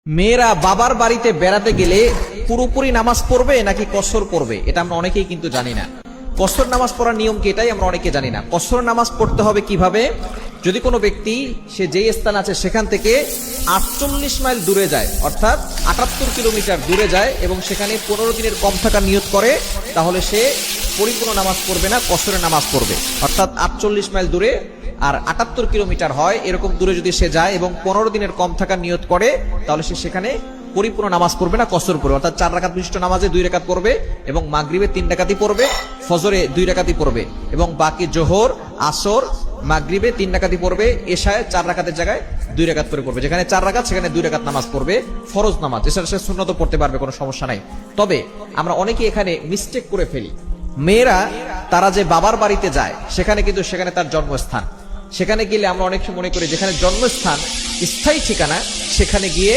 মেয়েরা বাবার বাড়িতে বেড়াতে গেলে পুরোপুরি নামাজ পড়বে নাকি কসর পড়বে, এটা আমরা অনেকেই কিন্তু জানি না। কসর নামাজ পড়ার নিয়ম কি, এটাই আমরা অনেকে জানি না। কসর নামাজ পড়তে হবে কিভাবে? যদি কোনো ব্যক্তি সে যেই স্থান আছে সেখান থেকে 48 মাইল দূরে যায়, অর্থাৎ 78 কিলোমিটার দূরে যায় এবং সেখানে 15 দিনের কম থাকার নিয়ত করে, তাহলে সে পরিপূর্ণ নামাজ পড়বে না, কসরের নামাজ পড়বে। অর্থাৎ 48 মাইল দূরে আর 78 কিলোমিটার হয়, এরকম দূরে যদি সে যায় এবং 15 দিনের কম থাকার নিয়ত করে, তাহলে সে সেখানে পরিপূর্ণ নামাজ পড়বে না, কসর পড়বে। অর্থাৎ 4 রাকাত বিশিষ্ট নামাজে 2 রাকাত পড়বে এবং মাগরিবে 3 রাকাতই পড়বে, ফজরে 2 রাকাতই পড়বে এবং বাকি জোহর, আসর, মাগরিবে 3 রাকাতই পড়বে, এশায় 4 রাকাতের জায়গায় 2 রাকাত করে পড়বে। যেখানে 4 রাকাত সেখানে 2 রাকাত নামাজ পড়বে, ফরজ নামাজ। এছাড়া সে সুন্নত পড়তে পারবে, কোনো সমস্যা নাই। তবে আমরা অনেকে এখানে মিস্টেক করে ফেলি। মেয়েরা তারা যে বাবার বাড়িতে যায় সেখানে কিন্তু সেখানে তার জন্মস্থান, সেখানে গেলে আমরা অনেক সময় মনে করি যেখানে জন্মস্থান, স্থায়ী ঠিকানা, সেখানে গিয়ে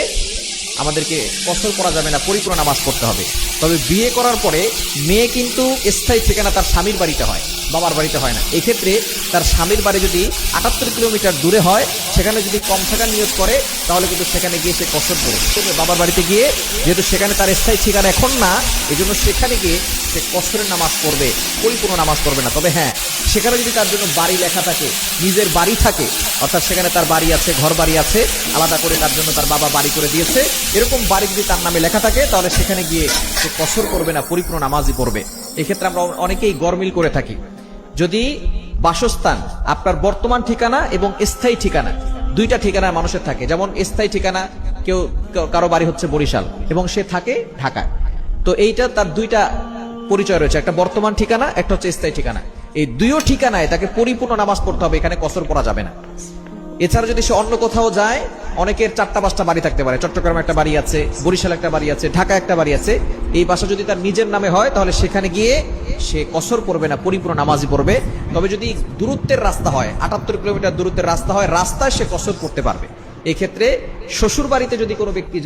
আমাদেরকে কসর করা যাবে না, পরিপূর্ণ নামাজ পড়তে হবে। তবে বিয়ে করার পরে মেয়ে কিন্তু স্থায়ী ঠিকানা তার স্বামীর বাড়িতে হয়, বাবার বাড়িতে হয় না। এক্ষেত্রে তার স্বামীর বাড়ি যদি 78 কিলোমিটার দূরে হয়, সেখানে যদি কম থাকার নিয়ত করে, তাহলে কিন্তু সেখানে গিয়ে সে কসর পড়বে। বাবার বাড়িতে গিয়ে যেহেতু সেখানে তার স্থায়ী ঠিকানা এখন না, এই জন্য সেখানে গিয়ে সে কসরের নামাজ পড়বে, পরিপূর্ণ নামাজ পড়বে না। তবে হ্যাঁ, সেখানে যদি তার জন্য বাড়ি লেখা থাকে, নিজের বাড়ি থাকে, অর্থাৎ সেখানে তার বাড়ি আছে, ঘর বাড়ি আছে, আলাদা করে তার জন্য তার বাবা বাড়ি করে দিয়েছে, এরকম বাড়ি যদি তার নামে লেখা থাকে, তাহলে সেখানে গিয়ে সে কসর করবে না, পরিপূর্ণ নামাজই পড়বে। এক্ষেত্রে আমরা অনেকেই গরমিল করে থাকি। যদি বাসস্থান আপনার বর্তমান ঠিকানা এবং স্থায়ী ঠিকানা, দুইটা ঠিকানা মানুষের থাকে, যেমন স্থায়ী ঠিকানা কারো বাড়ি হচ্ছে বরিশাল এবং সে থাকে ঢাকায়, তো এইটা তার দুইটা পরিচয় রয়েছে, একটা বর্তমান ঠিকানা, একটা হচ্ছে স্থায়ী ঠিকানা। এই দুইও ঠিকানায় তাকে পরিপূর্ণ নামাজ পড়তে হবে, এখানে কসর পড়া যাবে না। এছাড়া যদি সে অন্য কোথাও যায়, অনেকের 4টা-5টা বাড়ি থাকতে পারে, চট্টগ্রামে একটা বাড়ি আছে, বরিশাল একটা বাড়ি আছে, ঢাকা একটা বাড়ি আছে। এই বাসা যদি তার নিজের নামে হয়, তাহলে সেখানে গিয়ে সে কসর পড়বে না, পরিপূর্ণ নামাজই পড়বে। তবে যদি দূরত্বের রাস্তা হয়, 78 কিলোমিটার দূরত্বের রাস্তা হয়, রাস্তায় সে কসর করতে পারবে। এই ক্ষেত্রে শ্বশুর বাড়িতে যদি কোনো ব্যক্তি